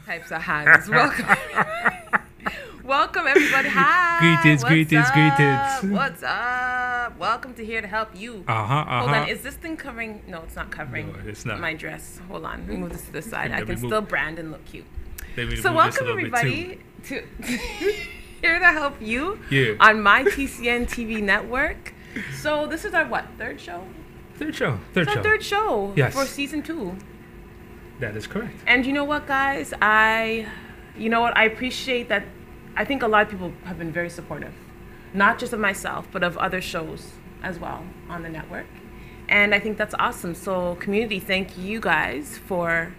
types of hands. Welcome. Welcome, everybody. Hi. Greetings, What's greetings, up? greetings. What's up? Welcome to Here to Help You. Hold on. Is this thing covering? No, it's not covering. No, it's not. My dress. Hold on. Let me move this to the side. I Let me can move- still brand and look cute. Let me So move this a welcome, little bit everybody, too. to Here to Help You Yeah. on my TCN TV network. So this is our what? Third show? Third show. It's our third show Yes. for season 2. That is correct. And you know what, guys? I appreciate that. I think a lot of people have been very supportive, not just of myself, but of other shows as well on the network. And I think that's awesome. So community, thank you guys for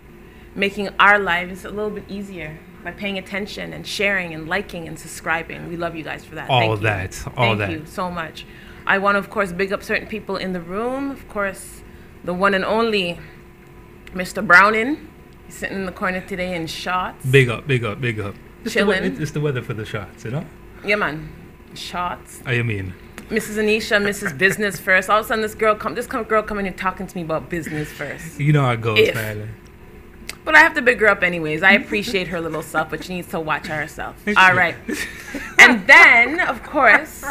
making our lives a little bit easier by paying attention and sharing and liking and subscribing. We love you guys for that. All Thank you so much. I want to, of course, big up certain people in the room. Of course, the one and only Mr. Browning. He's sitting in the corner today in shots. Big up, big up, big up. Chilling. It's the weather for the shots, you know? Yeah, man. Shots. I mean. Mrs. Anisha, Mrs. Business First. All of a sudden, this girl coming in talking to me about business first. You know how it goes, If. man. But I have to big her up anyways. I appreciate her little self, but she needs to watch herself. All right. And then, of course,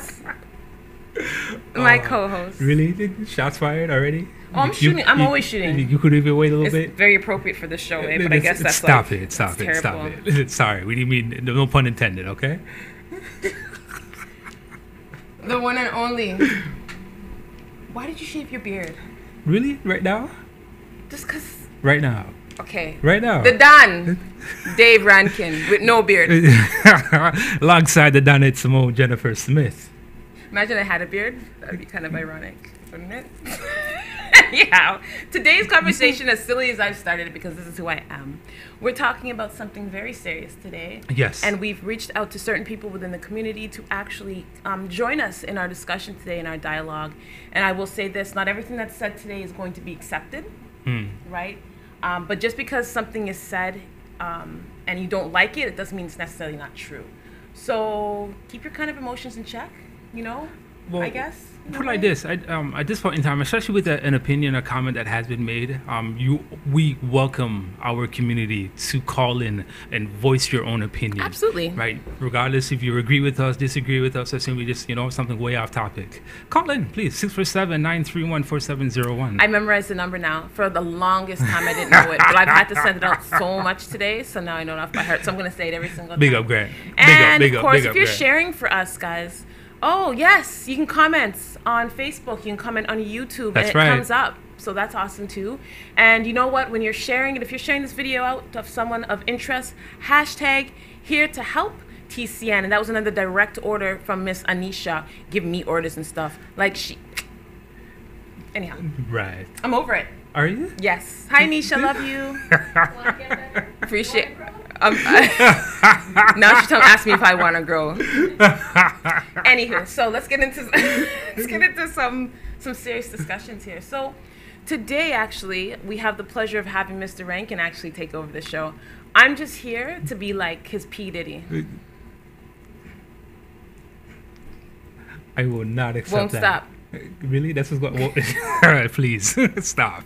my co-host. Really? Shots fired already? Oh, I'm shooting. I'm always shooting. You could even wait a little It's bit? very appropriate for the show, eh? But I guess that's Stop like, it, stop it, stop terrible. it. Sorry, we didn't mean, no pun intended, okay? The one and only. Why did you shave your beard? Really? Right now? Just because. Right now. Okay. Right now. The Don, Dave Rankin, with no beard. Alongside the Donette Simone Jennifer Smith. Imagine I had a beard. That'd be kind of ironic, wouldn't it? Yeah. Today's conversation, as silly as I've started it, because this is who I am, we're talking about something very serious today. Yes. And we've reached out to certain people within the community to actually join us in our discussion today, in our dialogue. And I will say this, not everything that's said today is going to be accepted, right? But just because something is said and you don't like it, it doesn't mean it's necessarily not true. So keep your kind of emotions in check, you know, Well, I guess. Put it like this, at this point in time, especially with an opinion or comment that has been made, we welcome our community to call in and voice your own opinion. Absolutely. Right? Regardless if you agree with us, disagree with us, or simply just, something way off topic. Call in, please, 647-931-4701. I memorized the number now. For the longest time, I didn't know it, but I've had to send it out so much today, so now I know it off by heart. So I'm going to say it every single time. Big up, Grant. And Big of up, course, big if up, you're Grant. sharing for us, guys, oh yes, you can comment on Facebook. You can comment on YouTube, That's and it right. comes up. So that's awesome too. And you know what? When you're sharing it, if you're sharing this video out of someone of interest, hashtag Here to Help TCN. And that was another direct order from Miss Anisha, giving me orders and stuff. Anyhow, Right. I'm over it. Are you? Yes. Hi, Nisha. Love you. Appreciate. Now she's asking me if I want to grow. Anywho, so let's get into some serious discussions here. So today, actually, we have the pleasure of having Mr. Rankin actually take over the show. I'm just here to be like his P. Diddy. I will not accept Won't that. stop. Really? That's what's going on. Please, stop.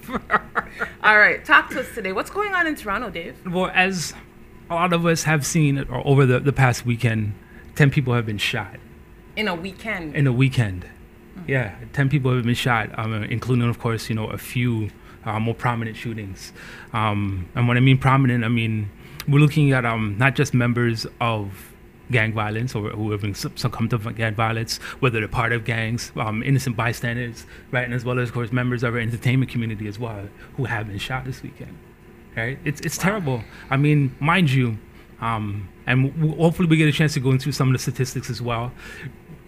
All right, talk to us today. What's going on in Toronto, Dave? Well, as a lot of us have seen over the past weekend, 10 people have been shot. In a weekend. In a weekend. Yeah, 10 people have been shot, including, of course, a few more prominent shootings. And when I mean prominent, I mean we're looking at not just members of gang violence or who have succumbed to gang violence, whether they're part of gangs, innocent bystanders, right, and as well as, of course, members of our entertainment community as well, who have been shot this weekend. Right? It's terrible. I mean, mind you, and hopefully we get a chance to go into some of the statistics as well.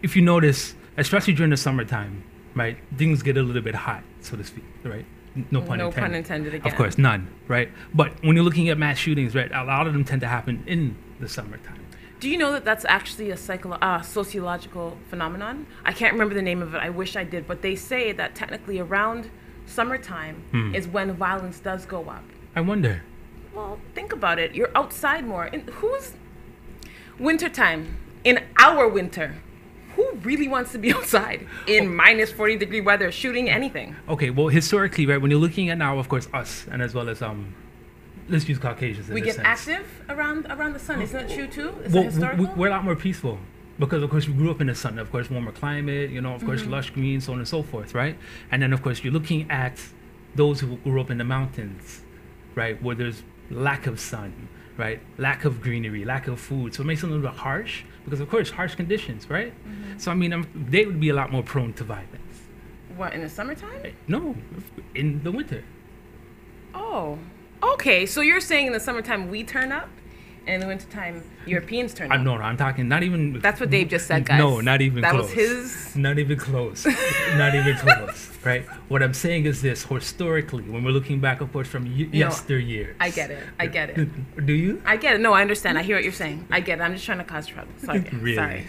If you notice, especially during the summertime, right, things get a little bit hot, so to speak, right? No pun intended again. Of course, none, right? But when you're looking at mass shootings, right, a lot of them tend to happen in the summertime. Do you know that that's actually a sociological phenomenon? I can't remember the name of it. I wish I did. But they say that technically around summertime is when violence does go up. I wonder. Well, think about it. You're outside more. Who's wintertime? In our winter, who really wants to be outside in minus 40-degree weather shooting anything? Okay, well, historically, right, when you're looking at now, of course, us, and as well as let's use Caucasians in We this get sense. active around the sun. Isn't that true too? Is Well, that historical? we're a lot more peaceful because, of course, we grew up in the sun. Of course, warmer climate, of course, lush green, so on and so forth, right? And then, of course, you're looking at those who grew up in the mountains, right, where there's lack of sun, right, lack of greenery, lack of food. So it makes it a little bit harsh because, of course, harsh conditions, right? So, I mean, they would be a lot more prone to violence. What, in the summertime? No, in the winter. Oh, okay. So you're saying in the summertime we turn up, and in the wintertime Europeans turn up? No, I'm talking not even. That's what Dave just said, guys. No, not even that close. That was his. Not even close. Not even close. Right. What I'm saying is this: historically, when we're looking back, of course, from yesteryears. I get it. I get it. Do you? I get it. No, I understand. I hear what you're saying. I get it. I'm just trying to cause trouble. Sorry. Really? Sorry.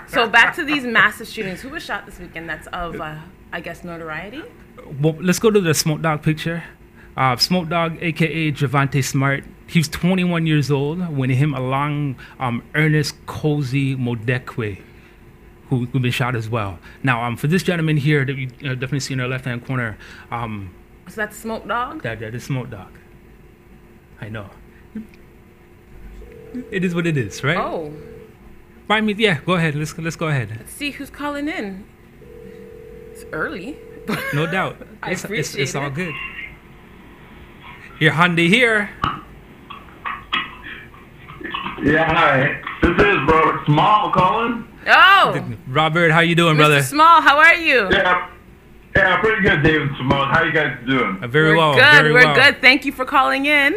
So back to these massive shootings. Who was shot this weekend? That's of, I guess, notoriety. Well, let's go to the Smoke Dog picture. Smoke Dog, aka Javante Smart. He was 21 years old when him along Ernest Cozy Modekwe, who've been shot as well. Now, for this gentleman here that you definitely see in the left-hand corner. So that's Smoke Dog? That is Smoke Dog. I know. It is what it is, right? Oh. I mean, yeah, go ahead. Let's go ahead. Let's see who's calling in. It's early. No doubt. I appreciate it's all good. Here, Hyundai here. Yeah, hi. This is Robert Small calling. Oh! Robert, how you doing, Mr. brother? Small, how are you? Yeah, pretty good, David Simone. How you guys doing? Very well. We're good. Thank you for calling in.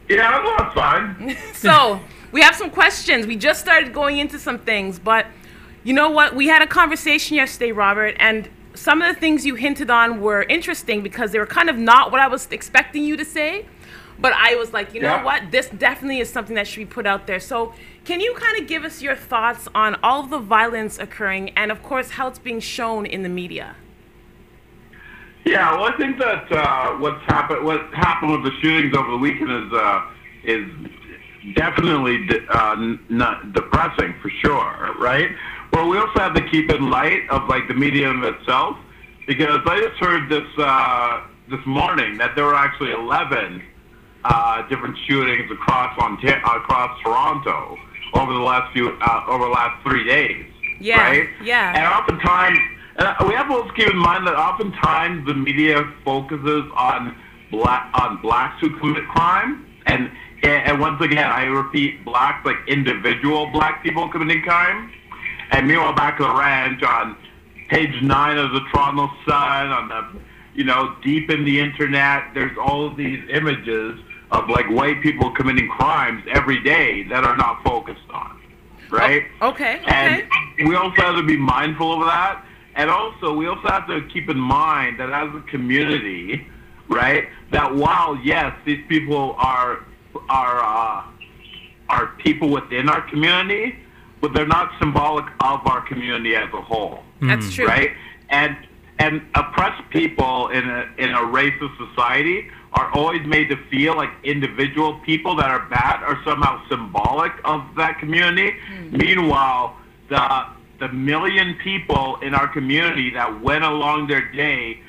Yeah, that's fine. So, we have some questions. We just started going into some things, but you know what? We had a conversation yesterday, Robert, and some of the things you hinted on were interesting because they were kind of not what I was expecting you to say. But I was like, you know what? This definitely is something that should be put out there. So can you kind of give us your thoughts on all of the violence occurring and, of course, how it's being shown in the media? Yeah, well, I think that what happened with the shootings over the weekend is definitely not depressing for sure, right? Well, we also have to keep in light of like the medium itself, because I just heard this morning that there were actually 11 different shootings across Toronto over the last 3 days. Yeah, right? Yeah. And oftentimes, we have to keep in mind that oftentimes the media focuses on blacks who commit crime, and once again, I repeat, blacks, like individual black people committing crime. And meanwhile, back at the ranch on page 9 of the Toronto Sun, on the, deep in the internet, there's all of these images of like white people committing crimes every day that are not focused on, right? Okay. And we also have to be mindful of that. And also, we also have to keep in mind that as a community, right, that while, yes, these people are people within our community, but they're not symbolic of our community as a whole. That's true. Right? And oppressed people in a racist society are always made to feel like individual people that are bad are somehow symbolic of that community. Meanwhile, the million people in our community that went along their day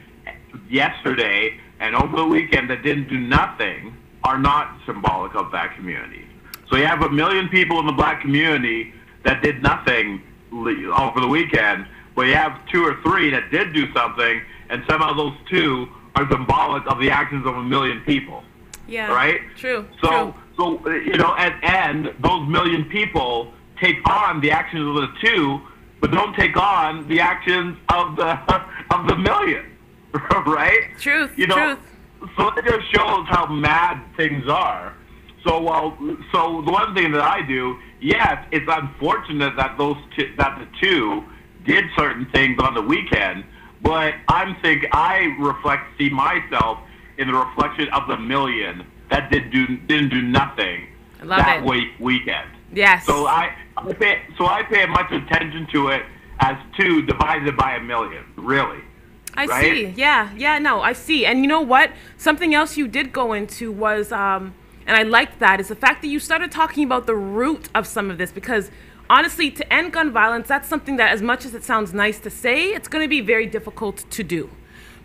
yesterday and over the weekend that didn't do nothing are not symbolic of that community. So you have a million people in the black community that did nothing over the weekend, but you have 2 or 3 that did do something, and somehow those 2 are symbolic of the actions of a million people. Yeah. Right? True. So and those million people take on the actions of the 2, but don't take on the actions of the million. Right? Truth. Truth. So it just shows how mad things are. So the one thing that I do, yes, it's unfortunate that that the 2 did certain things on the weekend, but I see myself in the reflection of the million that didn't do nothing that weekend. Yes. So I pay much attention to it as 2 divided by a million, really. I see. Yeah, no, I see. And you know what? Something else you did go into was, and I liked that, is the fact that you started talking about the root of some of this, because honestly, to end gun violence, that's something that, as much as it sounds nice to say, it's going to be very difficult to do.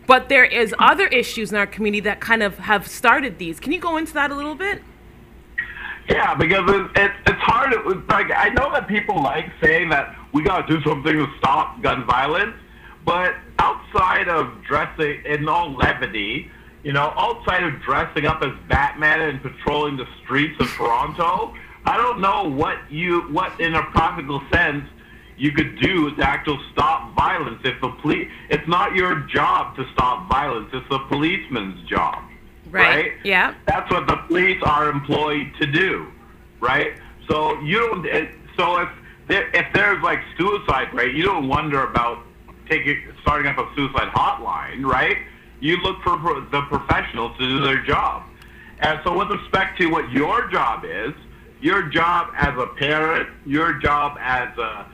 But there is other issues in our community that kind of have started these. Can you go into that a little bit? Yeah, because it's hard. Like, I know that people like saying that we got to do something to stop gun violence, but outside of dressing in all levity, outside of dressing up as Batman and patrolling the streets of Toronto, I don't know what in a practical sense you could do to actually stop violence. It's not your job to stop violence. It's the policeman's job. Right? Yeah. That's what the police are employed to do, right? So you don't. So if there's like suicide rate, you don't wonder about starting up a suicide hotline, right? You look for the professionals to do their job. And so with respect to what your job is, your job as a parent, your job as a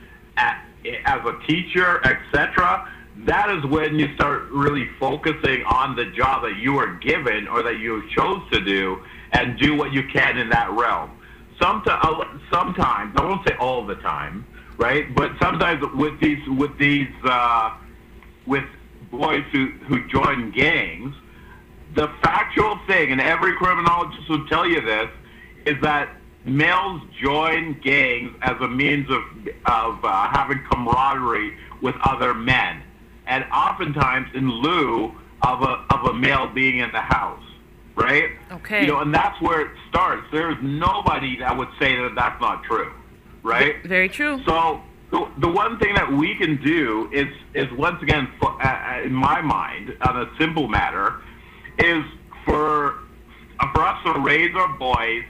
teacher, etc., that is when you start really focusing on the job that you are given or that you chose to do, and do what you can in that realm. Sometimes, I won't say all the time, right? But sometimes with boys who join gangs, the factual thing, and every criminologist will tell you this, is that males join gangs as a means of having camaraderie with other men, and oftentimes in lieu of a male being in the house, right? Okay. And that's where it starts. There's nobody that would say that that's not true, right? Very true. So the one thing that we can do is once again, in my mind, on a simple matter, is for us to raise our boys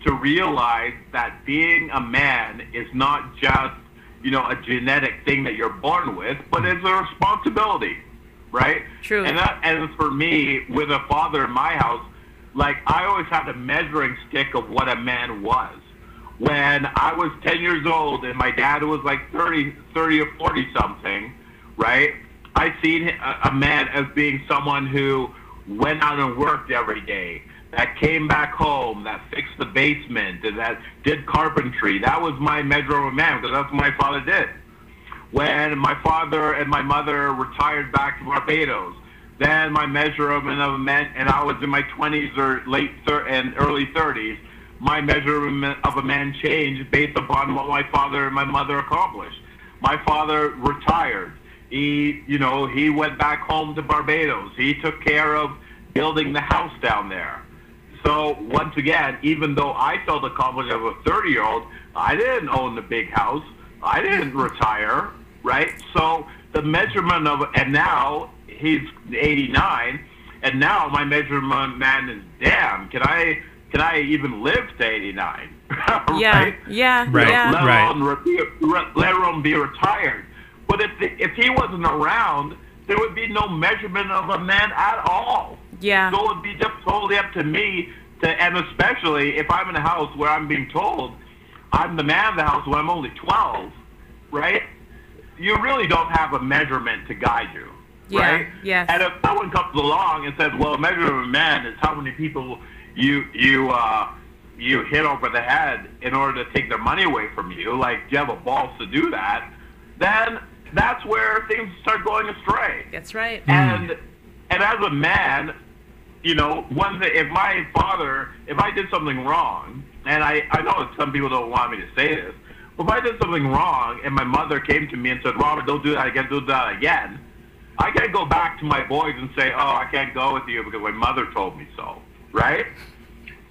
to realize that being a man is not just a genetic thing that you're born with, but it's a responsibility, right? True. And for me, with a father in my house, like, I always had a measuring stick of what a man was. When I was 10 years old and my dad was like 30 or 40 something, right? I seen a man as being someone who went out and worked every day, that came back home, that fixed the basement, and that did carpentry. That was my measure of a man, because that's what my father did. When my father and my mother retired back to Barbados, then my measurement of a man, and I was in my 20s or and early 30s, my measurement of a man changed based upon what my father and my mother accomplished. My father retired. He went back home to Barbados. He took care of building the house down there. So once again, even though I felt accomplished as a 30-year-old, I didn't own the big house. I didn't retire, right? So the measurement and now he's 89, and now my measurement man is, damn, can I even live to 89? Right? Yeah. Let alone be retired. But if he wasn't around, there would be no measurement of a man at all. Yeah. So it would be just totally up to me and especially if I'm in a house where I'm being told I'm the man of the house when I'm only 12, right? You really don't have a measurement to guide you, right? Yes. And if someone comes along and says, well, a measurement of a man is how many people you hit over the head in order to take their money away from you, like, do you have a balls to do that? Then that's where things start going astray. That's right. And as a man, one thing, if I did something wrong, and I know that some people don't want me to say this, but if I did something wrong and my mother came to me and said, Robert, don't do that again, I can't go back to my boys and say, oh, I can't go with you because my mother told me so, right?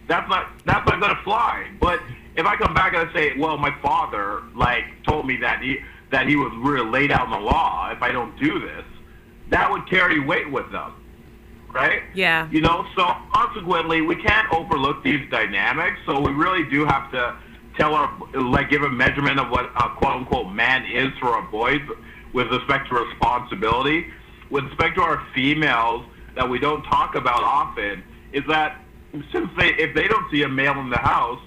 That's not going to fly. But if I come back and I say, well, my father, told me that he was really laid out in the law if I don't do this, that would carry weight with them, right? Yeah. So consequently, we can't overlook these dynamics. So we really do have to give a measurement of what a quote-unquote man is for our boys with respect to responsibility. With respect to our females that we don't talk about often, is that if they don't see a male in the house,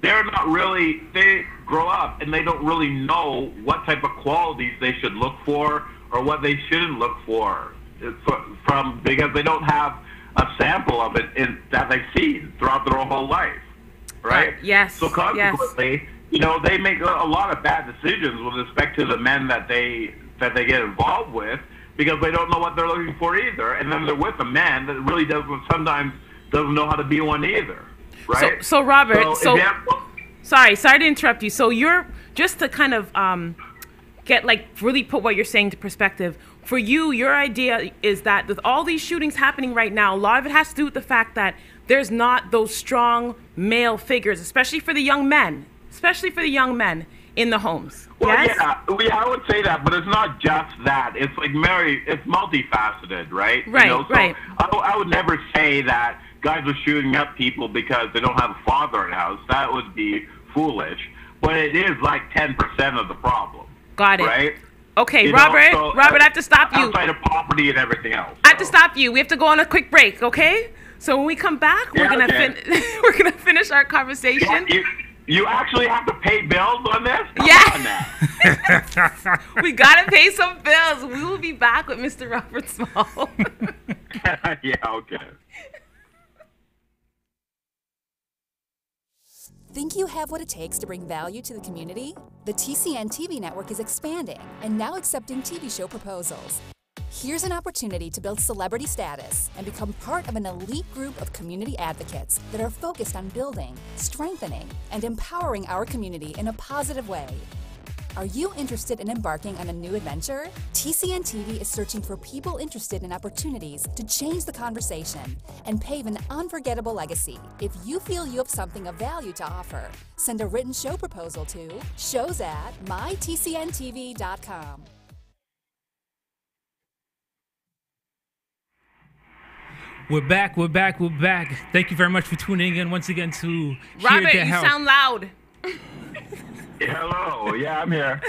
they grow up and they don't really know what type of qualities they should look for or what they shouldn't look for because they don't have a sample of it that they've seen throughout their whole life, right? Yes. So consequently, they make a lot of bad decisions with respect to the men that they get involved with because they don't know what they're looking for either. And then they're with a man that really sometimes doesn't know how to be one either, right? So Robert, sorry to interrupt you. So you're, just to kind of get, like, really put what you're saying to perspective, for you, your idea is that with all these shootings happening right now, a lot of it has to do with the fact that there's not those strong male figures, especially for the young men in the homes. Well, yes? yeah, I would say that, but it's not just that. It's like it's multifaceted, right? Right, So right. I would never say that guys are shooting up people because they don't have a father in the house. That would be foolish. But it is like 10% of the problem. Got it. Right? Okay, Robert, I have to stop you. Outside of poverty and everything else. I have to stop you. We have to go on a quick break, okay? So when we come back, we're gonna finish our conversation. Yeah, you actually have to pay bills on this? Yeah. We gotta pay some bills. We will be back with Mr. Robert Small. Yeah, okay. Think you have what it takes to bring value to the community? The TCN TV network is expanding and now accepting TV show proposals. Here's an opportunity to build celebrity status and become part of an elite group of community advocates that are focused on building, strengthening, and empowering our community in a positive way. Are you interested in embarking on a new adventure? TCN TV is searching for people interested in opportunities to change the conversation and pave an unforgettable legacy. If you feel you have something of value to offer, send a written show proposal to shows@mytcntv.com. We're back. Thank you very much for tuning in once again to Robert, Here to you Help. sound loud. Hello. Yeah, I'm here.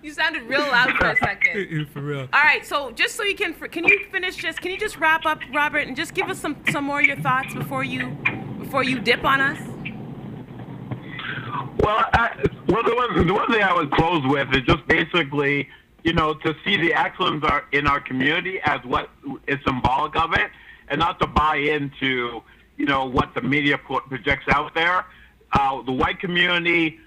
You sounded real loud for a second. For real. All right, so just so you can you just wrap up, Robert, and just give us some more of your thoughts before you dip on us? Well, the one thing I would close with is just basically, to see the excellence in our community as what is symbolic of it, and not to buy into, what the media projects out there. The white community,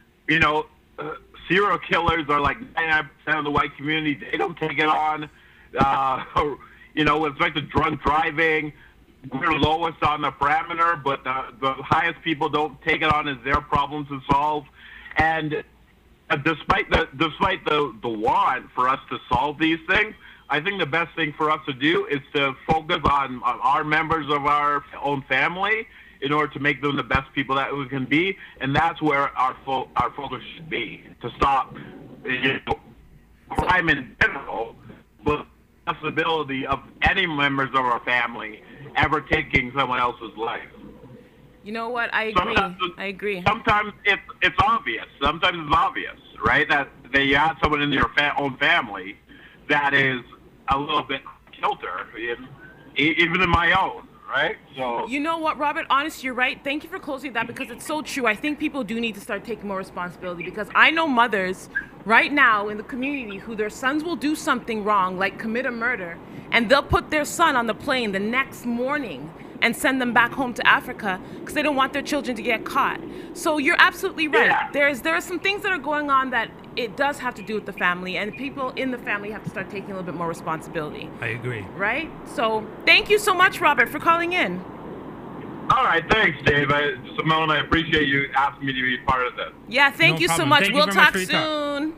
serial killers are like 99% of the white community. They don't take it on. With respect to drunk driving, we're lowest on the parameter, but the highest people don't take it on as their problem to solve. And despite the want for us to solve these things, I think the best thing for us to do is to focus on our members of our own family in order to make them the best people that we can be, and that's where our focus should be, to stop crime in general, but the possibility of any members of our family ever taking someone else's life. You know what? I agree. Sometimes it's obvious. Sometimes it's obvious, right? That you have someone in your own family that is a little bit kilter, even in my own. Right? So you know what, Robert? Honestly, you're right. Thank you for closing that because it's so true. I think people do need to start taking more responsibility because I know mothers right now in the community who their sons will do something wrong, like commit a murder, and they'll put their son on the plane the next morning and send them back home to Africa because they don't want their children to get caught. So you're absolutely right. Yeah. There are some things that are going on that it does have to do with the family, and people in the family have to start taking a little bit more responsibility. I agree. Right? So thank you so much, Robert, for calling in. All right, thanks, Dave. Simone, I appreciate you asking me to be part of this. Yeah, thank you so problem. much. Thank We'll you very talk much for your soon.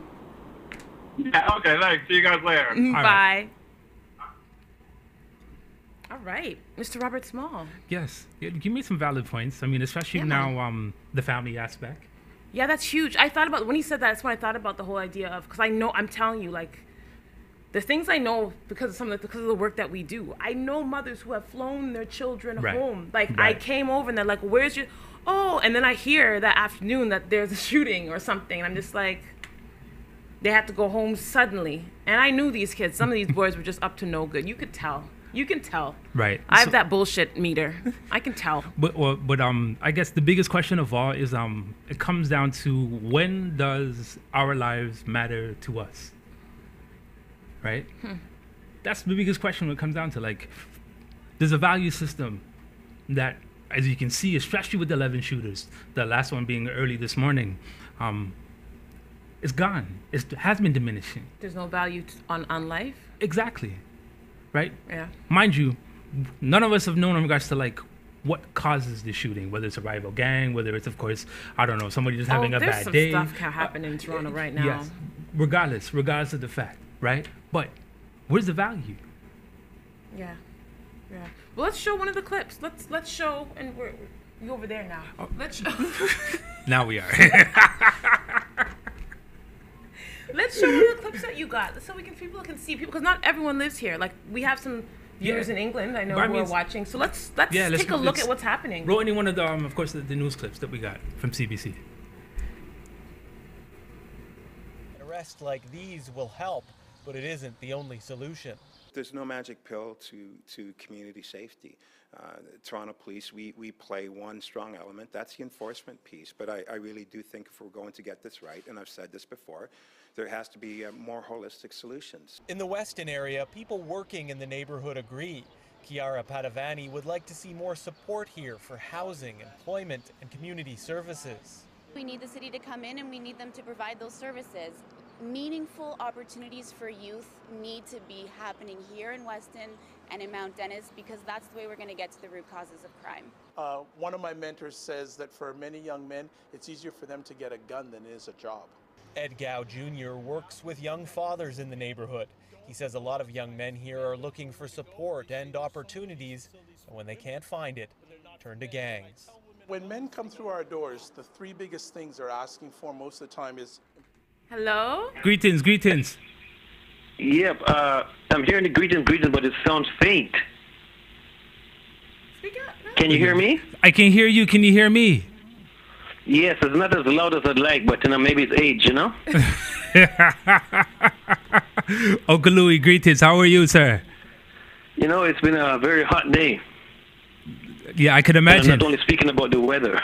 Yeah, okay, thanks. See you guys later. Bye. right. All right, Mr. Robert Small. Yes, you made some valid points. I mean, especially now the family aspect. Yeah, that's huge. I thought about when he said that. That's when I thought about the whole idea of because I'm telling you, like, the things I know because of the work that we do. I know mothers who have flown their children home. Like I came over and they're like, "Where's your?" Oh, and then I hear that afternoon that there's a shooting or something. And I'm just like, they had to go home suddenly. And I knew these kids. Some of these boys were just up to no good. You could tell. You can tell. Right. I have that bullshit meter. I can tell. But I guess the biggest question of all is it comes down to when does our lives matter to us? Right? That's the biggest question when it comes down to, like, there's a value system that, as you can see, especially with the 11 shooters, the last one being early this morning, It's gone. It has been diminishing. There's no value on life. Exactly. Right? Yeah. Mind you, none of us have known in regards to like what causes the shooting, whether it's a rival gang, whether it's, of course, I don't know, somebody just having a bad day. There's some stuff can happen in Toronto right now. Yes, regardless of the fact, right? But where's the value? Yeah. Well, let's show one of the clips. Let's show, and we're over there now. Oh. Let's show. Now we are. Let's show one of the clips that you got, so people can see people, because not everyone lives here. Like, we have some viewers in England, I know, who are watching. So let's take a look at what's happening. Roll any one of the, of course, the news clips that we got from CBC. Arrests like these will help, but it isn't the only solution. There's no magic pill to community safety. Toronto Police, we play one strong element, that's the enforcement piece. But I really do think if we're going to get this right, and I've said this before, there has to be more holistic solutions. In the Weston area, people working in the neighborhood agree. Chiara Padavani would like to see more support here for housing, employment, and community services. We need the city to come in and we need them to provide those services. Meaningful opportunities for youth need to be happening here in Weston and in Mount Dennis, because that's the way we're going to get to the root causes of crime. One of my mentors says that for many young men, it's easier for them to get a gun than it is a job. Ed Gow Jr. works with young fathers in the neighborhood. He says a lot of young men here are looking for support and opportunities, and when they can't find it, turn to gangs. When men come through our doors, the three biggest things they're asking for most of the time is... Hello? Greetings. Yep, I'm hearing the greetings, but it sounds faint. Speak up. No. Can you hear me? I can hear you. Can you hear me? Yes, it's not as loud as I'd like, but maybe it's age, you know? Uncle Louis, greetings. How are you, sir? You know, it's been a very hot day. Yeah, I could imagine. I'm not only speaking about the weather.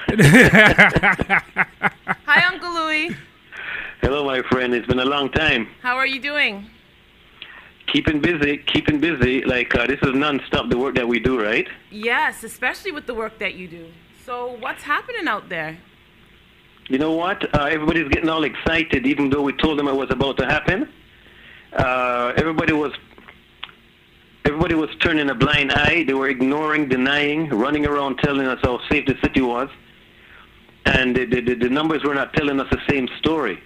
Hi, Uncle Louis. Hello, my friend. It's been a long time. How are you doing? Keeping busy. Like, this is non-stop, the work that we do, right? Yes, especially with the work that you do. So what's happening out there? You know what? Everybody's getting all excited, even though we told them it was about to happen. Everybody was turning a blind eye. They were ignoring, denying, running around telling us how safe the city was. And the numbers were not telling us the same story.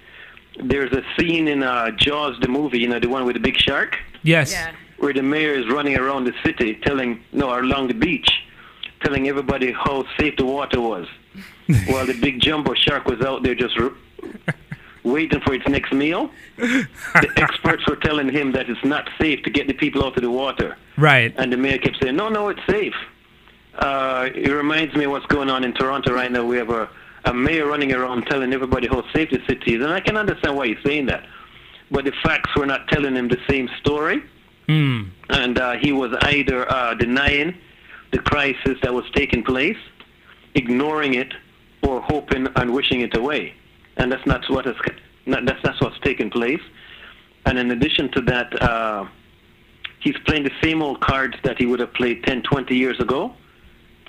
There's a scene in Jaws, the movie, you know, the one with the big shark? Yes. Yeah. Where the mayor is running around the city along the beach, telling everybody how safe the water was. While the big jumbo shark was out there just waiting for its next meal. The experts were telling him that it's not safe to get the people out of the water. Right. And the mayor kept saying, no, it's safe. It reminds me of what's going on in Toronto right now. We have a mayor running around telling everybody how safe the city is. And I can understand why he's saying that. But the facts were not telling him the same story. And he was either denying the crisis that was taking place, ignoring it, or hoping and wishing it away. And that's not what's taking place. And in addition to that, he's playing the same old cards that he would have played 10, 20 years ago.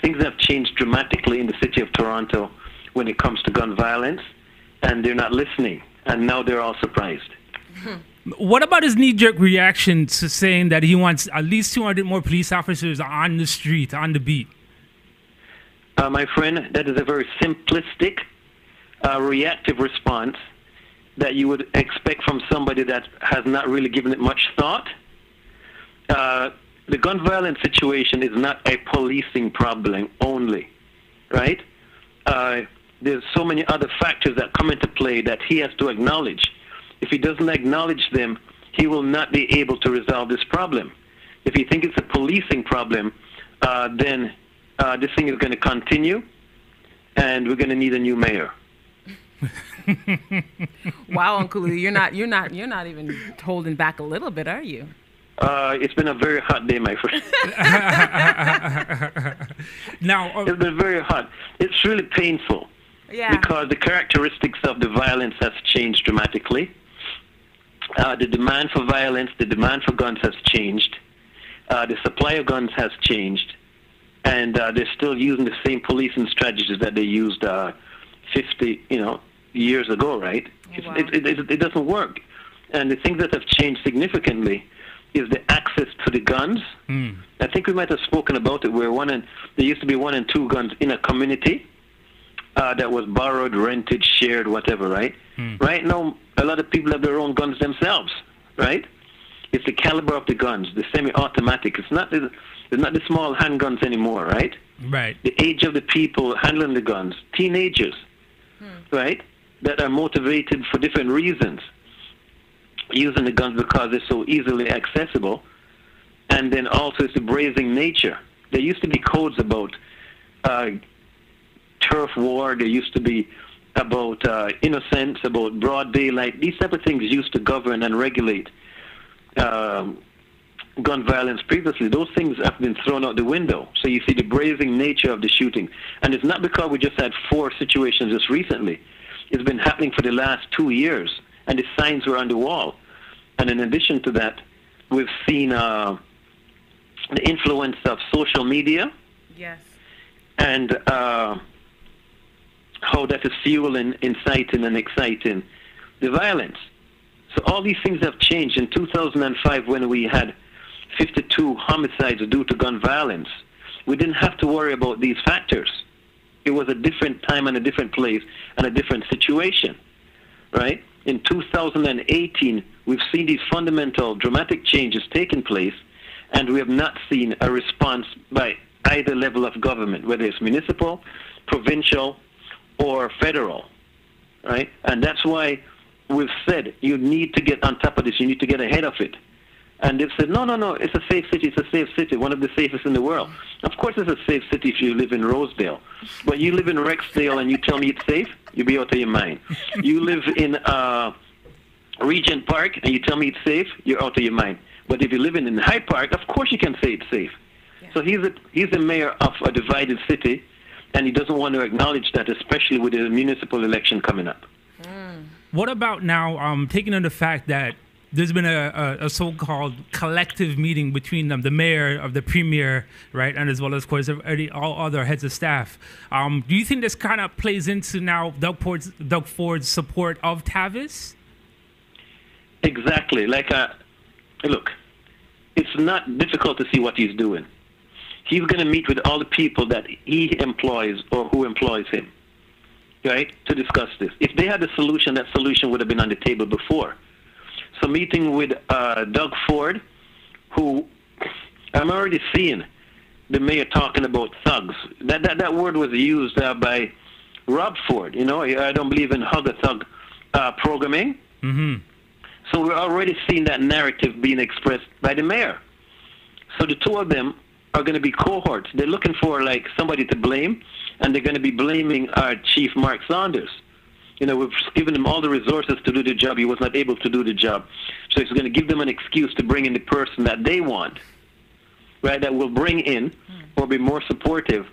Things have changed dramatically in the city of Toronto when it comes to gun violence, and they're not listening. And now they're all surprised. What about his knee-jerk reaction to saying that he wants at least 200 more police officers on the street, on the beat? My friend, that is a very simplistic, reactive response that you would expect from somebody that has not really given it much thought. The gun violence situation is not a policing problem only, right? There's so many other factors that come into play that he has to acknowledge. If he doesn't acknowledge them, he will not be able to resolve this problem. If you think it's a policing problem, then this thing is going to continue, and we're going to need a new mayor. Wow, Uncle Louis, you're not even holding back a little bit, are you? It's been a very hot day, my friend. Now, it's been very hot. It's really painful. Yeah. Because the characteristics of the violence has changed dramatically. The demand for violence, the demand for guns has changed. The supply of guns has changed. And they're still using the same policing strategies that they used 50, years ago, right? Wow. It doesn't work. And the things that have changed significantly is the access to the guns. I think we might have spoken about it, where there used to be 1 and 2 guns in a community that was borrowed, rented, shared, whatever, right? Right now, a lot of people have their own guns themselves, right? It's the caliber of the guns, the semi-automatic. It's not the small handguns anymore, right? Right. The age of the people handling the guns, teenagers, right, that are motivated for different reasons, using the guns because they're so easily accessible. And then also it's the brazen nature. There used to be codes about turf war. There used to be about innocence, about broad daylight. These type of things used to govern and regulate gun violence previously. Those things have been thrown out the window. So you see the brazen nature of the shooting. And it's not because we just had 4 situations just recently. It's been happening for the last 2 years, and the signs were on the wall. And in addition to that, we've seen the influence of social media. Yes. And how that is fueling, inciting, and exciting the violence. So all these things have changed. In 2005, when we had 52 homicides due to gun violence, we didn't have to worry about these factors. It was a different time and a different place and a different situation, right? In 2018, we've seen these fundamental, dramatic changes taking place, and we have not seen a response by either level of government, whether it's municipal, provincial, or federal, right? And that's why we've said you need to get on top of this. You need to get ahead of it. And they've said, no, it's a safe city. It's a safe city, one of the safest in the world. Of course it's a safe city if you live in Rosedale. But you live in Rexdale and you tell me it's safe, you'll be out of your mind. You live in Regent Park and you tell me it's safe, you're out of your mind. But if you're living in Hyde Park, of course you can say it's safe. Yeah. So he's the mayor of a divided city, and he doesn't want to acknowledge that, especially with the municipal election coming up. What about now, taking on the fact that there's been a so-called collective meeting between the mayor, of the premier, right, and as well as, of course, all other heads of staff. Do you think this kind of plays into now Doug Ford's support of Tavis? Exactly. Look, it's not difficult to see what he's doing. He's going to meet with all the people that he employs or who employs him, right, to discuss this. If they had a solution, that solution would have been on the table before. So meeting with Doug Ford, who I'm already seeing the mayor talking about thugs. That word was used by Rob Ford. You know, I don't believe in hug a thug programming. Mm-hmm. So we're already seeing that narrative being expressed by the mayor. So the two of them are going to be cohorts. They're looking for somebody to blame, and they're going to be blaming our chief, Mark Saunders. You know, we've given him all the resources to do the job. He was not able to do the job. So it's going to give them an excuse to bring in the person that they want, right, that will bring in or be more supportive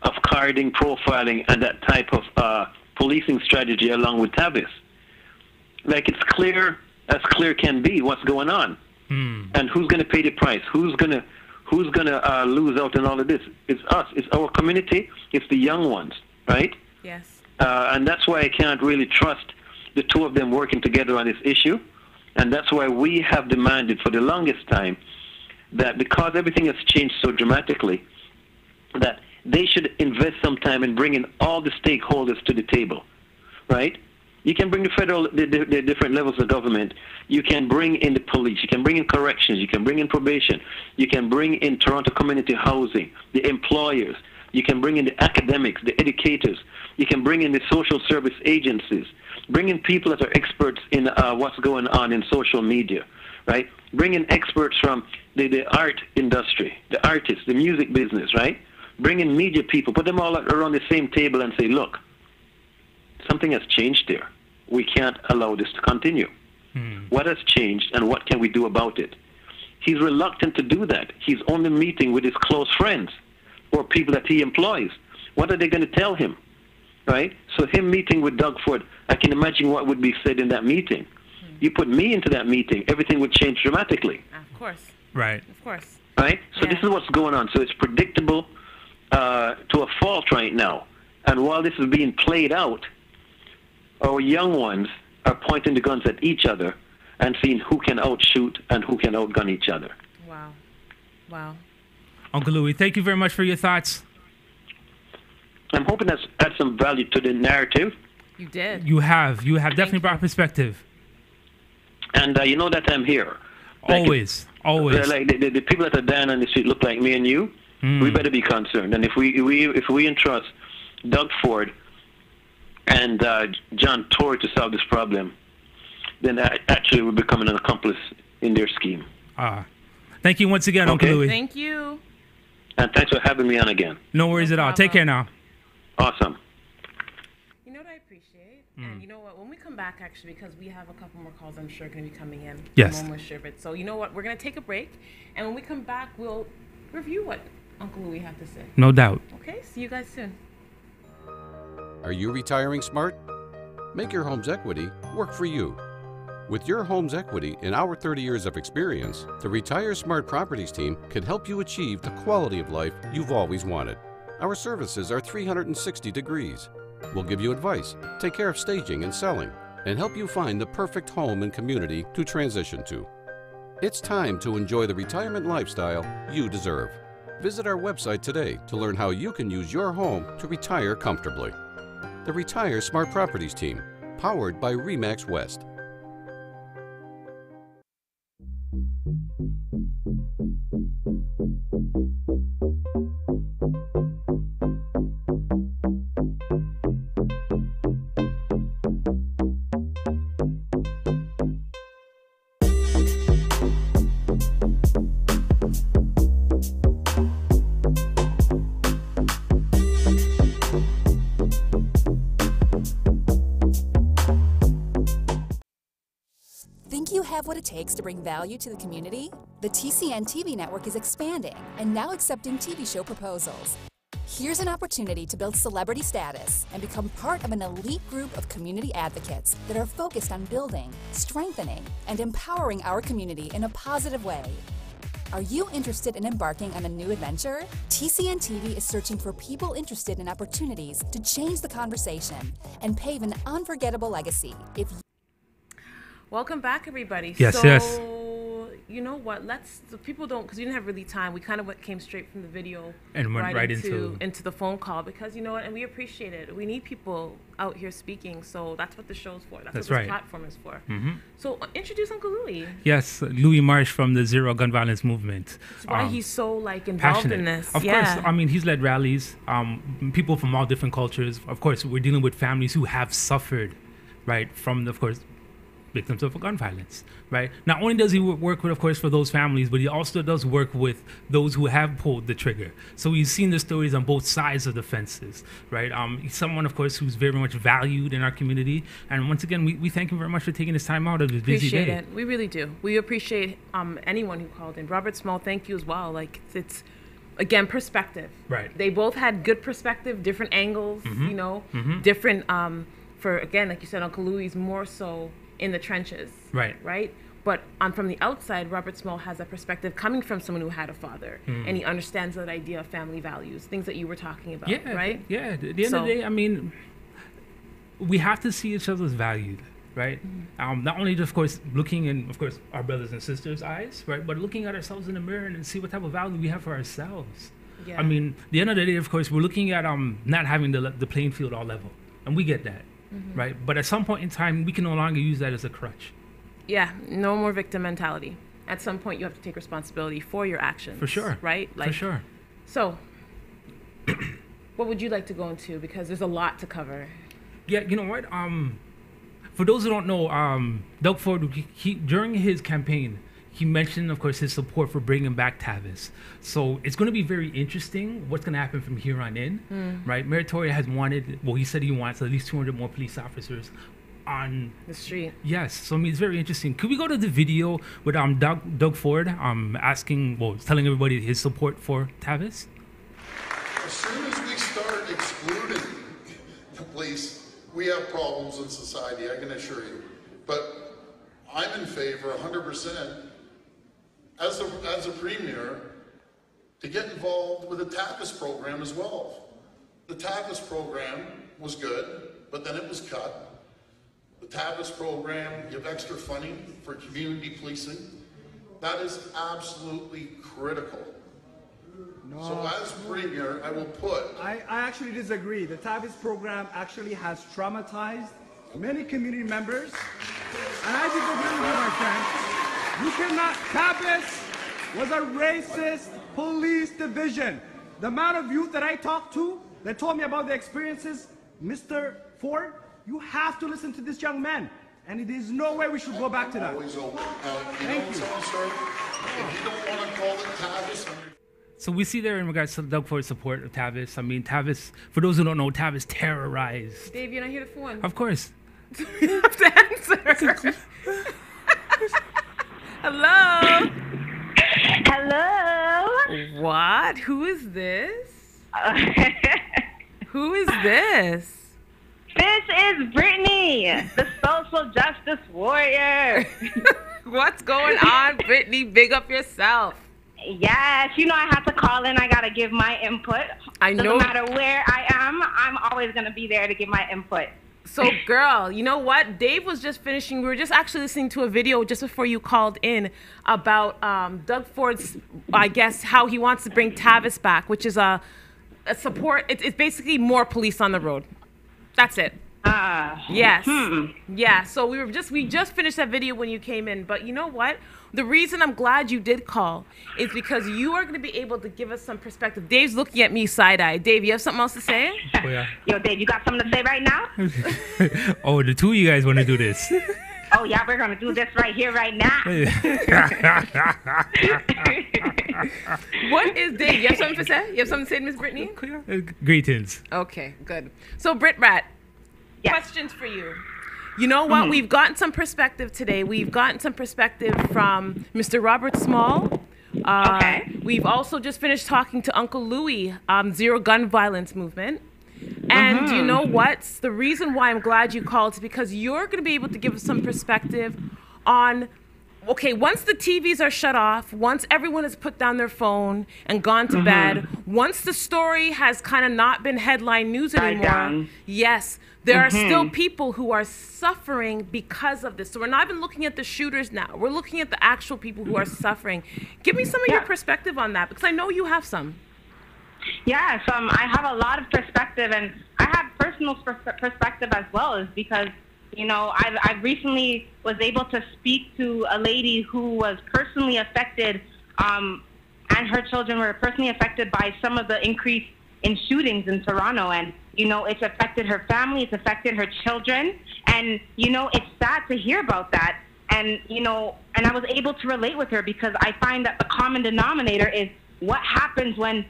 of carding, profiling, and that type of policing strategy along with Tavis. It's clear as clear can be what's going on. And who's going to pay the price? Who's going to lose out in all of this? It's us. It's our community. It's the young ones, right? Yes. And that's why I can't really trust the two of them working together on this issue. And that's why we have demanded for the longest time that because everything has changed so dramatically, that they should invest some time in bringing all the stakeholders to the table, right? You can bring the different levels of government. You can bring in the police. You can bring in corrections. You can bring in probation. You can bring in Toronto Community Housing, the employers. You can bring in the academics, the educators. You can bring in the social service agencies. Bring in people that are experts in what's going on in social media, right? Bring in experts from the art industry, the artists, the music business, right? Bring in media people. Put them all around the same table and say, look, something has changed there. We can't allow this to continue. What has changed and what can we do about it? He's reluctant to do that. He's only meeting with his close friends or people that he employs. What are they going to tell him, right? So him meeting with Doug Ford, I can imagine what would be said in that meeting. You put me into that meeting, everything would change dramatically. Of course. Right. Of course. Right? So this is what's going on. So it's predictable to a fault right now. And while this is being played out, our young ones are pointing the guns at each other and seeing who can outshoot and who can outgun each other. Wow. Wow. Uncle Louis, thank you very much for your thoughts. I'm hoping that's add some value to the narrative. You did. You have definitely brought perspective. And you know that I'm here. Always. Like the people that are down on the street look like me and you. We better be concerned. And if we entrust Doug Ford and John Tory to solve this problem, then actually we're becoming an accomplice in their scheme. Thank you once again, Uncle Louis. Thank you. And thanks for having me on again. No worries at all. Take care now. Awesome. You know what I appreciate? And you know what? When we come back, actually, because we have a couple more calls I'm sure going to be coming in. Yes. So you know what? We're going to take a break. And when we come back, we'll review what Uncle Louis had to say. No doubt. Okay? See you guys soon. Are you retiring smart? Make your home's equity work for you. With your home's equity and our 30 years of experience, the Retire Smart Properties team can help you achieve the quality of life you've always wanted. Our services are 360 degrees. We'll give you advice, take care of staging and selling, and help you find the perfect home and community to transition to. It's time to enjoy the retirement lifestyle you deserve. Visit our website today to learn how you can use your home to retire comfortably. The Retire Smart Properties team, powered by RE/MAX West. Think you have what it takes to bring value to the community? The TCN TV network is expanding and now accepting TV show proposals. Here's an opportunity to build celebrity status and become part of an elite group of community advocates that are focused on building, strengthening, and empowering our community in a positive way. Are you interested in embarking on a new adventure? TCN TV is searching for people interested in opportunities to change the conversation and pave an unforgettable legacy. Welcome back, everybody. Yes. You know what? People don't, because we didn't have really time. We kind of came straight from the video and went right into the phone call, because you know what? And we appreciate it. We need people out here speaking, so that's what the show's for. That's what this platform is for. So introduce Uncle Louis. Yes, Louis Marsh from the Zero Gun Violence Movement. That's why he's so involved passionate in this. Of course, I mean, he's led rallies. People from all different cultures. Of course, we're dealing with families who have suffered, right, from of course, victims of gun violence, right? Not only does he work with, of course, for those families, but he also does work with those who have pulled the trigger. So he's seen the stories on both sides of the fences, right? He's someone, of course, who's very much valued in our community. And once again, we thank him very much for taking his time out of his busy day. Appreciate it. We really do. We appreciate anyone who called in. Robert Small, thank you as well. It's again, perspective. Right. They both had good perspective, different angles, different, for, again, like you said, Uncle Louis more so in the trenches, right? But from the outside, Robert Small has a perspective coming from someone who had a father, and he understands that idea of family values, things that you were talking about, right? Yeah, at the end of the day, I mean, we have to see each other as valued, right? Not only, of course, looking in, of course, our brothers and sisters' eyes, right? But looking at ourselves in the mirror and see what type of value we have for ourselves. Yeah. I mean, at the end of the day, of course, we're looking at not having the playing field all level, and we get that. Right, but at some point in time, we can no longer use that as a crutch. Yeah, no more victim mentality. At some point, you have to take responsibility for your actions. For sure. Right? For sure. So, what would you like to go into? Because there's a lot to cover. Yeah, you know what? For those who don't know, Doug Ford, during his campaign, he mentioned, of course, his support for bringing back Tavis. So it's going to be very interesting what's going to happen from here on in, right? Mayor Tory has he said he wants at least 200 more police officers on the street. Yes, so I mean, it's very interesting. Could we go to the video with Doug Ford telling everybody his support for Tavis? As soon as we start excluding the police, we have problems in society, I can assure you. But I'm in favor 100%. As a premier, to get involved with the Tavis program as well. The Tavis program was good, but then it was cut. the TAVIS program, give extra funding for community policing. That is absolutely critical. No. So as Premier, I will put... I actually disagree. The TAVIS program actually has traumatized many community members. And I disagree with you, my friend. You cannot... TAVIS was a racist police division. The amount of youth that I talked to that told me about their experiences, Mr. Ford, you have to listen to this young man. And it is no way we should go back to that. Always open. Thank you. If you don't want to call it TAVIS... So we see there in regards to Doug Ford's support of TAVIS. I mean, TAVIS, for those who don't know, TAVIS terrorized. Dave, you're not here for one. Of course. You have to answer. Hello. Hello. What? Who is this? Who is this? This is Brittany, the social justice warrior. What's going on, Brittany? Big up yourself. Yes, you know I have to call in. I got to give my input. I know. No matter where I am, I'm always going to be there to give my input. So, girl, you know what? Dave was just finishing. We were just actually listening to a video just before you called in about Doug Ford's, I guess, how he wants to bring TAVIS back, which is a support. It's basically more police on the road. That's it. Yes. Yeah. So we just finished that video when you came in. But you know what? The reason I'm glad you did call is because you are going to be able to give us some perspective. Dave's looking at me side-eye. Dave, you have something else to say? Oh, yeah. Yo, Dave, you got something to say right now? Oh, the two of you guys want to do this. Oh, yeah, we're going to do this right here, right now. What is Dave? You have something to say? You have something to say to Miss Brittany? Greetings. Okay, good. So, Britt Rat, questions for you. You know what? We've gotten some perspective today. We've gotten some perspective from Mr. Robert Small. We've also just finished talking to Uncle Louie, Zero Gun Violence Movement. And you know what? The reason why I'm glad you called is because you're going to be able to give us some perspective on, okay, once the TVs are shut off, once everyone has put down their phone and gone to bed, once the story has kind of not been headline news anymore, yes, there are still people who are suffering because of this. So we're not even looking at the shooters now. We're looking at the actual people who are suffering. Give me some of your perspective on that, because I know you have some. Yes, I have a lot of perspective, and I have personal perspective as well, is because, you know, I recently was able to speak to a lady who was personally affected, and her children were personally affected by some of the increase in shootings in Toronto. And, you know, it's affected her family, it's affected her children. And, you know, it's sad to hear about that. And, you know, and I was able to relate with her because I find that the common denominator is what happens when,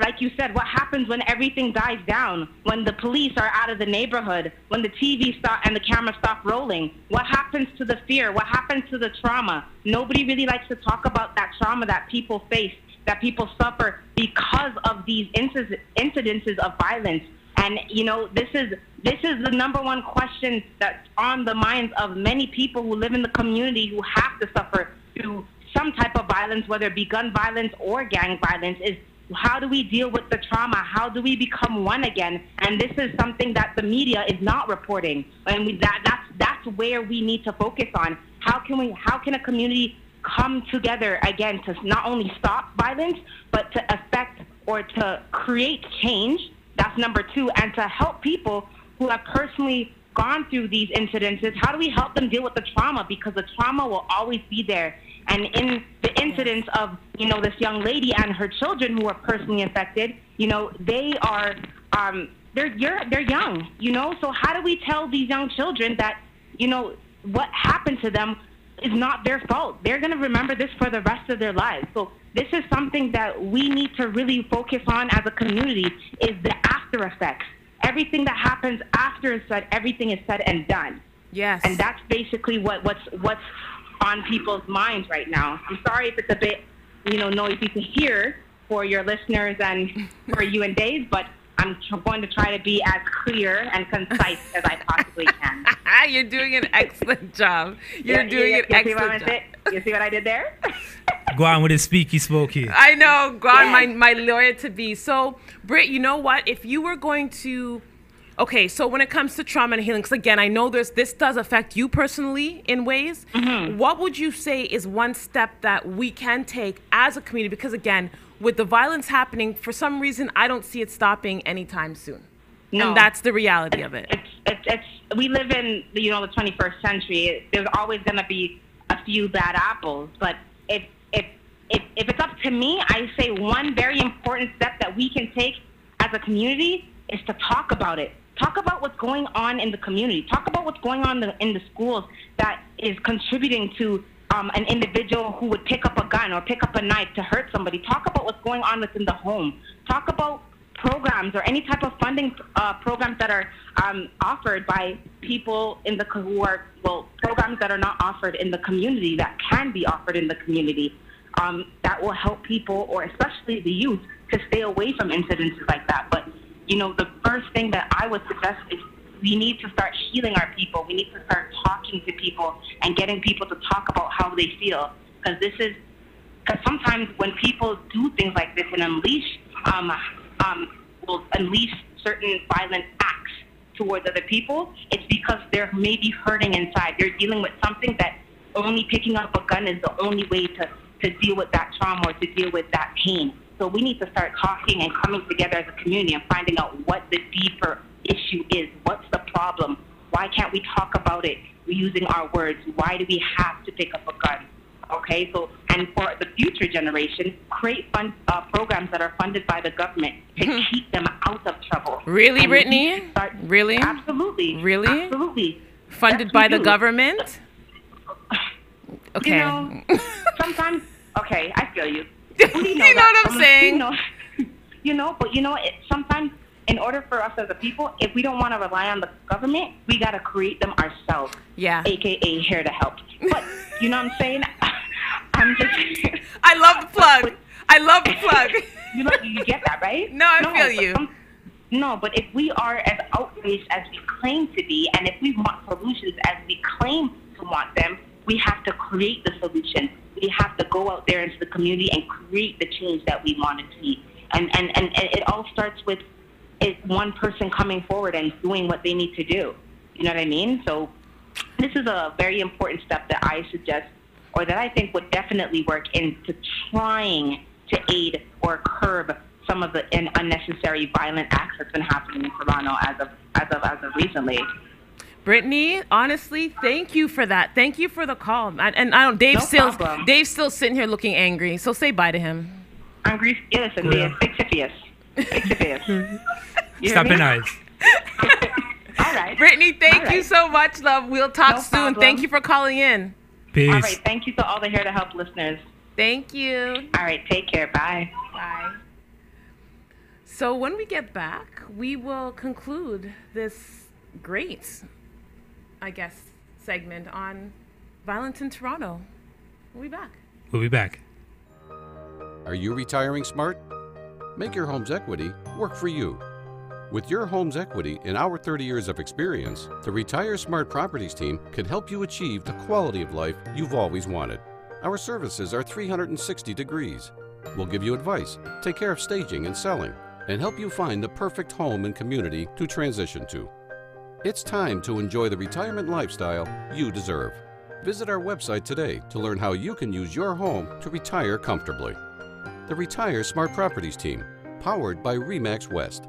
like you said, what happens when everything dies down, when the police are out of the neighborhood, when the TV stop and the camera stop rolling? What happens to the fear? What happens to the trauma? Nobody really likes to talk about that trauma that people face, that people suffer because of these incidences of violence. And, you know, this is the number one question that's on the minds of many people who live in the community who have to suffer through some type of violence, whether it be gun violence or gang violence, is how do we deal with the trauma? How do we become one again? And this is something that the media is not reporting. And that's where we need to focus on. How can a community come together again to not only stop violence, but to affect or to create change? That's number two. And to help people who have personally gone through these incidences, how do we help them deal with the trauma? Because the trauma will always be there. And in the incidents of, you know, this young lady and her children who are personally affected, you know, they are, they're young, you know? So how do we tell these young children that, you know, what happened to them is not their fault? They're going to remember this for the rest of their lives. So this is something that we need to really focus on as a community, is the after effects. Everything that happens after everything is said and done. Yes. And that's basically what's on people's minds right now. I'm sorry if it's a bit, you know, noisy to hear for your listeners and for you and Dave, but I'm going to try to be as clear and concise as I possibly can. You're doing an excellent job. You're doing an excellent job. You see what I did there? Go on with his speaky spokey. I know. Go on, my lawyer to be. So, Britt, you know what? If you were going to Okay, so when it comes to trauma and healing, because again, I know this does affect you personally in ways. What would you say is one step that we can take as a community? Because again, with the violence happening, for some reason, I don't see it stopping anytime soon. No. And that's the reality of it. We live in the 21st century. There's always going to be a few bad apples, but if it's up to me, I say one very important step that we can take as a community is to talk about it. Talk about what's going on in the community. Talk about what's going on in the schools that is contributing to an individual who would pick up a gun or pick up a knife to hurt somebody. Talk about what's going on within the home. Talk about programs or any type of funding programs that are offered by people in the programs that are not offered in the community that can be offered in the community that will help people, or especially the youth, to stay away from incidences like that. But the first thing that I would suggest is we need to start healing our people. We need to start talking to people and getting people to talk about how they feel. Because sometimes when people do things like this and will unleash certain violent acts towards other people, it's because they're maybe hurting inside. They're dealing with something that only picking up a gun is the only way to deal with that trauma or to deal with that pain. So we need to start talking and coming together as a community and finding out what the deeper issue is. What's the problem? Why can't we talk about it using our words? Why do we have to pick up a gun? Okay, so, and for the future generation, create programs that are funded by the government to keep them out of trouble. Really, And Brittany? Really? Absolutely. Really? Absolutely. Funded by the government? Okay. Sometimes, okay, I feel you. You know what I'm saying? Sometimes in order for us as a people, if we don't want to rely on the government, we got to create them ourselves. Yeah. AKA here to help. But, you know what I'm saying? I'm just... I love the plug. I love the plug. You get that, right? No, I feel you. But if we are as outraged as we claim to be, and if we want solutions as we claim to want them, we have to create the solution. We have to go out there into the community and create the change that we want to see. And it all starts with one person coming forward and doing what they need to do. You know what I mean? So this is a very important step that I suggest, or that I think would definitely work into trying to aid or curb some of the unnecessary violent acts that's been happening in Toronto as of recently. Brittany, honestly, thank you for that. Thank you for the call. Dave's still sitting here looking angry. So say bye to him. Angry, listen, Stop being nice. All right. Brittany, thank you so much, love. We'll talk soon. Problem. Thank you for calling in. Peace. All right. Thank you to all the Here to Help listeners. Thank you. All right. Take care. Bye. Bye. So when we get back, we will conclude this great, I guess, segment on violence in Toronto. We'll be back. We'll be back. Are you retiring smart? Make your home's equity work for you. With your home's equity in our 30 years of experience, the Retire Smart Properties team can help you achieve the quality of life you've always wanted. Our services are 360 degrees. We'll give you advice, take care of staging and selling, and help you find the perfect home and community to transition to. It's time to enjoy the retirement lifestyle you deserve. Visit our website today to learn how you can use your home to retire comfortably. The Retire Smart Properties team, powered by RE/MAX West.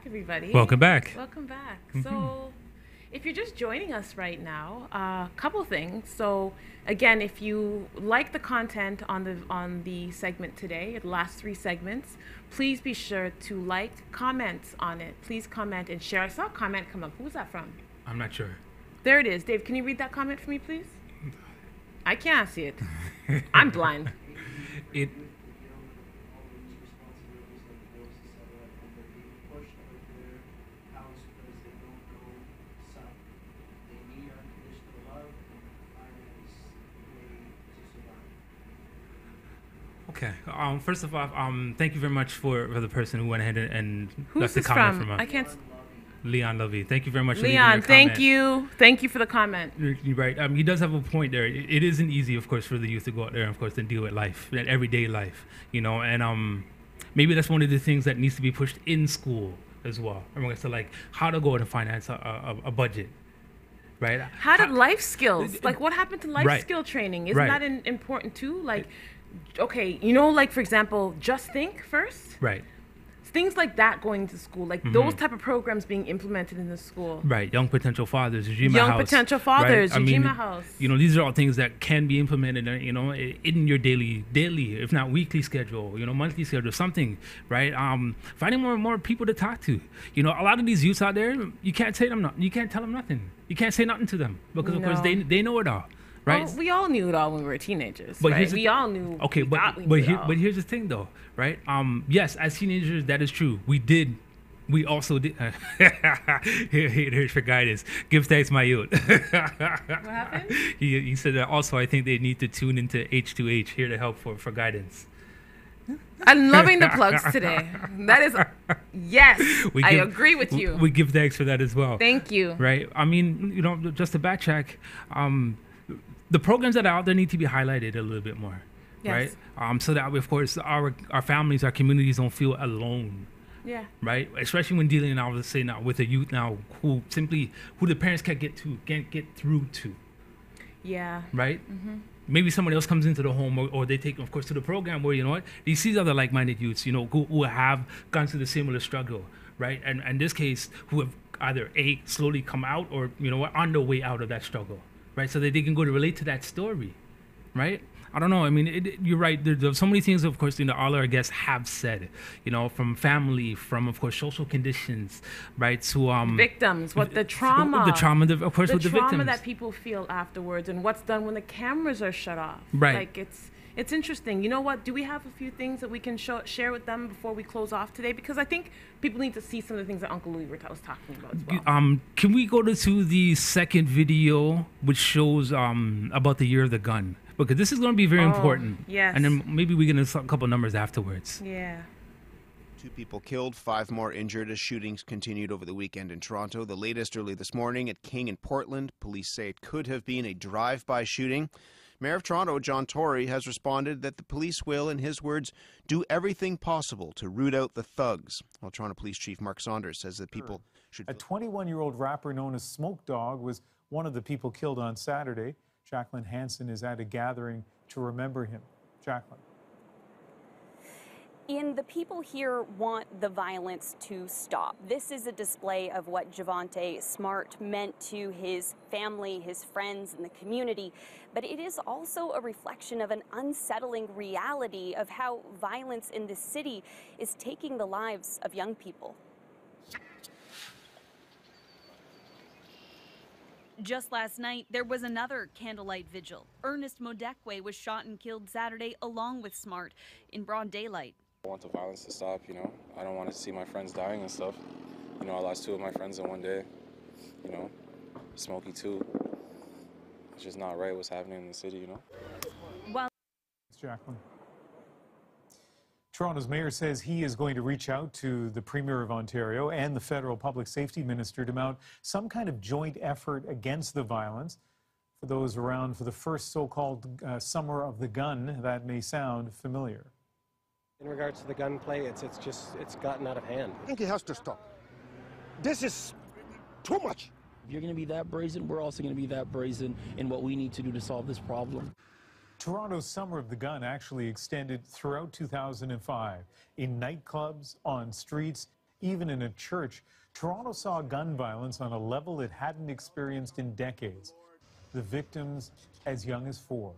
Everybody. Welcome back. Welcome back. So if you're just joining us right now, a couple things. So again, if you like the content on the segment today, the last 3 segments, please be sure to like, comment on it. Please comment and share. I saw a comment come up. Who was that from? I'm not sure. There it is. Dave, can you read that comment for me, please? I can't see it. I'm blind. Okay. First of all, thank you very much for the person who went ahead and Who's left the this comment from? us. I can't. Leon Lovey. Thank you very much for Leon, leaving your thank comment. you. Thank you for the comment. You're right. He does have a point there. It isn't easy, of course, for the youth to go out there, of course, and deal with life, that everyday life, and maybe that's one of the things that needs to be pushed in school as well. So like how to go out and finance a budget, right? How did life skills, like what happened to life Right. skill training? Isn't Right. that important too? Like, okay, like for example, Just Think first. Right. Things like that going to school, like those type of programs being implemented in the school. Right, young potential fathers, Ujima Young House. potential fathers, right? Ujima House. These are all things that can be implemented, in your daily, if not weekly schedule, monthly schedule, something, right? Finding more people to talk to. A lot of these youths out there, you can't tell them nothing. You can't say nothing to them because of course they know it all. Right? Well, we all knew it all when we were teenagers. But right? We all knew. Okay, we thought we knew it all. but here's the thing, though, right? Yes, as teenagers, that is true. We also did. Here's for guidance. Give thanks, my youth. What happened? He said that also. I think they need to tune into H2H here to help for guidance. I'm loving the plugs today. That is, yes, I agree with you. We give thanks for that as well. Thank you. Right? Just to backtrack, the programs that are out there need to be highlighted a little bit more, Yes. right? So that, of course, our families, our communities don't feel alone. Yeah. Right? Especially when dealing now, let's say now with a youth now who the parents can't get through to. Yeah. Right? Maybe somebody else comes into the home or they take, of course, to the program where, they see other like-minded youths, who have gone through the similar struggle, right? And in this case, who have either slowly come out or, on their way out of that struggle, right? So that they can go to relate to that story, right? I don't know. I mean, you're right. There's so many things, of course, all our guests have said, from family, from, of course, social conditions, right? To victims, what the trauma. The trauma, of course, with the victims. The trauma that people feel afterwards and what's done when the cameras are shut off. Right. Like, it's interesting. You know what? Do we have a few things that we can share with them before we close off today? Because I think people need to see some of the things that Uncle Louis was talking about as well. Can we go to the second video, which shows about the year of the gun? Because this is going to be very important. Yes. And then maybe we get a couple numbers afterwards. Yeah. 2 people killed, 5 more injured as shootings continued over the weekend in Toronto. The latest early this morning at King and Portland. Police say it could have been a drive-by shooting. Mayor of Toronto, John Tory, has responded that the police will, in his words, do everything possible to root out the thugs. While Toronto Police Chief Mark Saunders says that people should... A 21-year-old rapper known as Smoke Dog was one of the people killed on Saturday. Jacqueline Hansen is at a gathering to remember him. Jacqueline. Ian, the people here want the violence to stop. This is a display of what Javonte Smart meant to his family, his friends, and the community. But it is also a reflection of an unsettling reality of how violence in this city is taking the lives of young people. Just last night, there was another candlelight vigil. Ernest Modekwe was shot and killed Saturday along with Smart in broad daylight. I want the violence to stop, I don't want to see my friends dying and stuff. I lost 2 of my friends in one day, Smokey too. It's just not right what's happening in the city, While Jacqueline. Toronto's mayor says he is going to reach out to the Premier of Ontario and the federal public safety minister to mount some kind of joint effort against the violence. For those around for the first so-called Summer of the Gun, that may sound familiar. In regards to the gunplay, it's gotten out of hand. I think it has to stop. This is too much. If you're going to be that brazen, we're also going to be that brazen in what we need to do to solve this problem. Toronto's Summer of the Gun actually extended throughout 2005. In nightclubs, on streets, even in a church, Toronto saw gun violence on a level it hadn't experienced in decades. The victims as young as 4.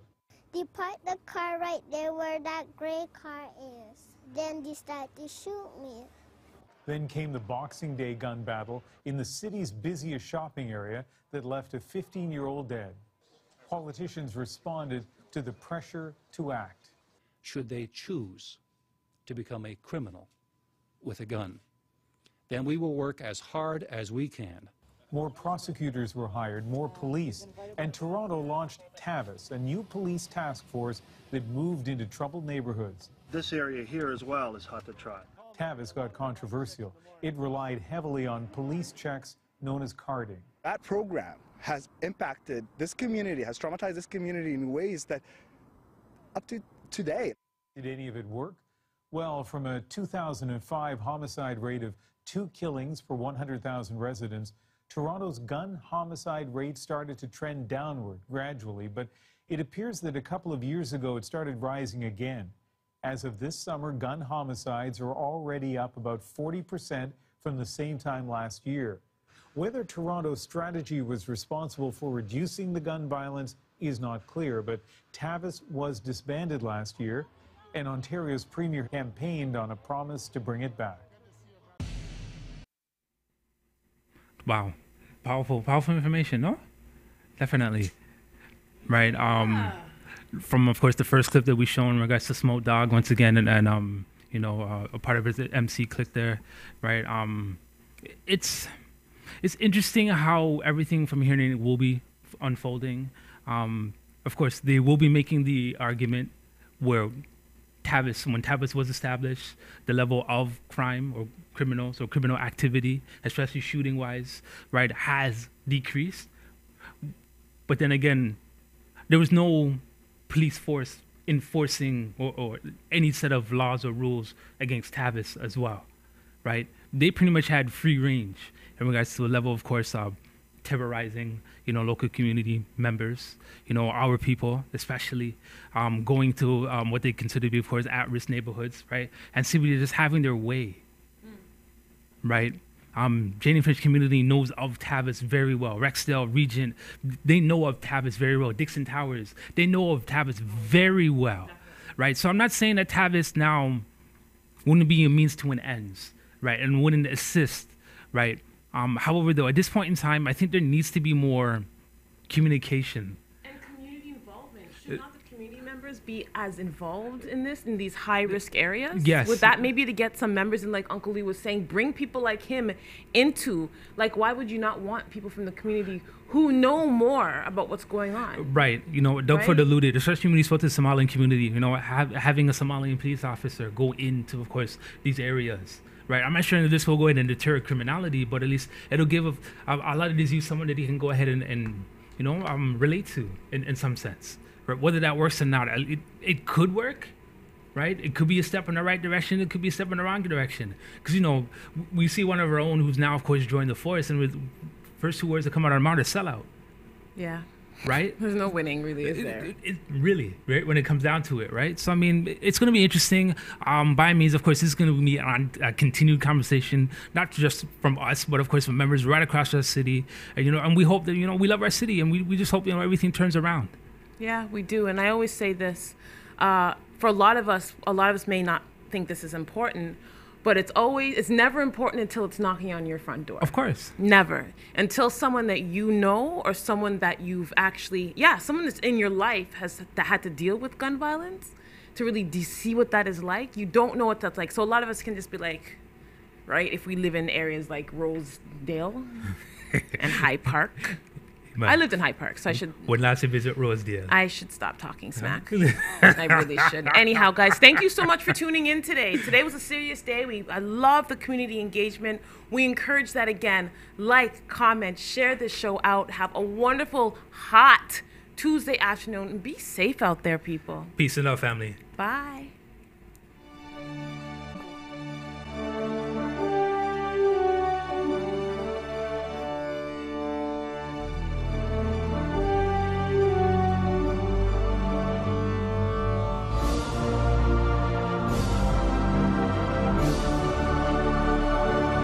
They parked the car right there where that gray car is. Then they started to shoot me. Then came the Boxing Day gun battle in the city's busiest shopping area that left a 15-year-old dead. Politicians responded to the pressure to act. Should they choose to become a criminal with a gun, then we will work as hard as we can More prosecutors were hired, more police, and Toronto launched TAVIS, a new police task force that moved into troubled neighborhoods. This area here as well is hot to trot. TAVIS got controversial. It relied heavily on police checks known as carding. That program has impacted this community, has traumatized this community in ways that up to today. Did any of it work? Well, from a 2005 homicide rate of 2 killings per 100,000 residents, Toronto's gun homicide rate started to trend downward gradually, but it appears that a couple of years ago it started rising again. As of this summer, gun homicides are already up about 40% from the same time last year. Whether Toronto's strategy was responsible for reducing the gun violence is not clear, but TAVIS was disbanded last year, and Ontario's premier campaigned on a promise to bring it back. Wow. Powerful information, no? Definitely. Right. From, of course, the first clip that we shown in regards to Smoke Dog, once again, and you know, a part of his MC click there, right? It's interesting how everything from here in will be unfolding. Of course, they will be making the argument where when TAVIS was established, the level of crime or criminals or criminal activity, especially shooting-wise, right, has decreased. But then again, there was no police force enforcing or any set of laws or rules against TAVIS as well, right? They pretty much had free range in regards to the level, of course, terrorizing, you know, local community members, you know, our people, especially going to what they consider to be, of course, at-risk neighborhoods, right? And simply just having their way, right? Jane and Finch community knows of TAVIS very well. Rexdale, Regent, they know of TAVIS very well. Dixon Towers, they know of TAVIS very well, right? So I'm not saying that TAVIS now wouldn't be a means to an end, right? And wouldn't assist, right? However, though, at this point in time, I think there needs to be more communication. And community involvement. Should not the community members be as involved in this, in these high-risk areas? Yes. Would that maybe to get some members, and like Uncle Lee was saying, bring people like him into, like, why would you not want people from the community who know more about what's going on? Right. You know, Doug Ford alluded, especially when he spoke to the Somalian community, you know, having a Somalian police officer go into, of course, these areas. Right, I'm not sure that this will go ahead and deter criminality, but at least it'll give a lot of these youth someone that he can go ahead and you know, relate to in some sense. Right? Whether that works or not, it could work, right? It could be a step in the right direction. It could be a step in the wrong direction. Because, you know, we see one of our own who's now, of course, joined the force, and with first 2 words that come out of our mouth is sellout. Yeah. Right? There's no winning, really, is there? It really, right, when it comes down to it, right? So, I mean, it's going to be interesting. By means, of course, this is going to be a continued conversation, not just from us, but, of course, from members right across our city. And, you know, and we hope that, you know, we love our city, and we just hope, you know, everything turns around. Yeah, we do. And I always say this, for a lot of us may not think this is important, but it's never important until it's knocking on your front door. Of course. Never. Until someone that you know, or someone that you've actually, someone that's in your life that had to deal with gun violence, to really see what that is like. You don't know what that's like. So a lot of us can just be like, right, if we live in areas like Rosedale and Hyde Park. I lived in Hyde Park, so I should... When last you visit Rosedale? I should stop talking smack. I really should. Anyhow, guys, thank you so much for tuning in today. Today was a serious day. I love the community engagement. We encourage that again. Like, comment, share this show out. Have a wonderful, hot Tuesday afternoon. And be safe out there, people. Peace and love, family. Bye.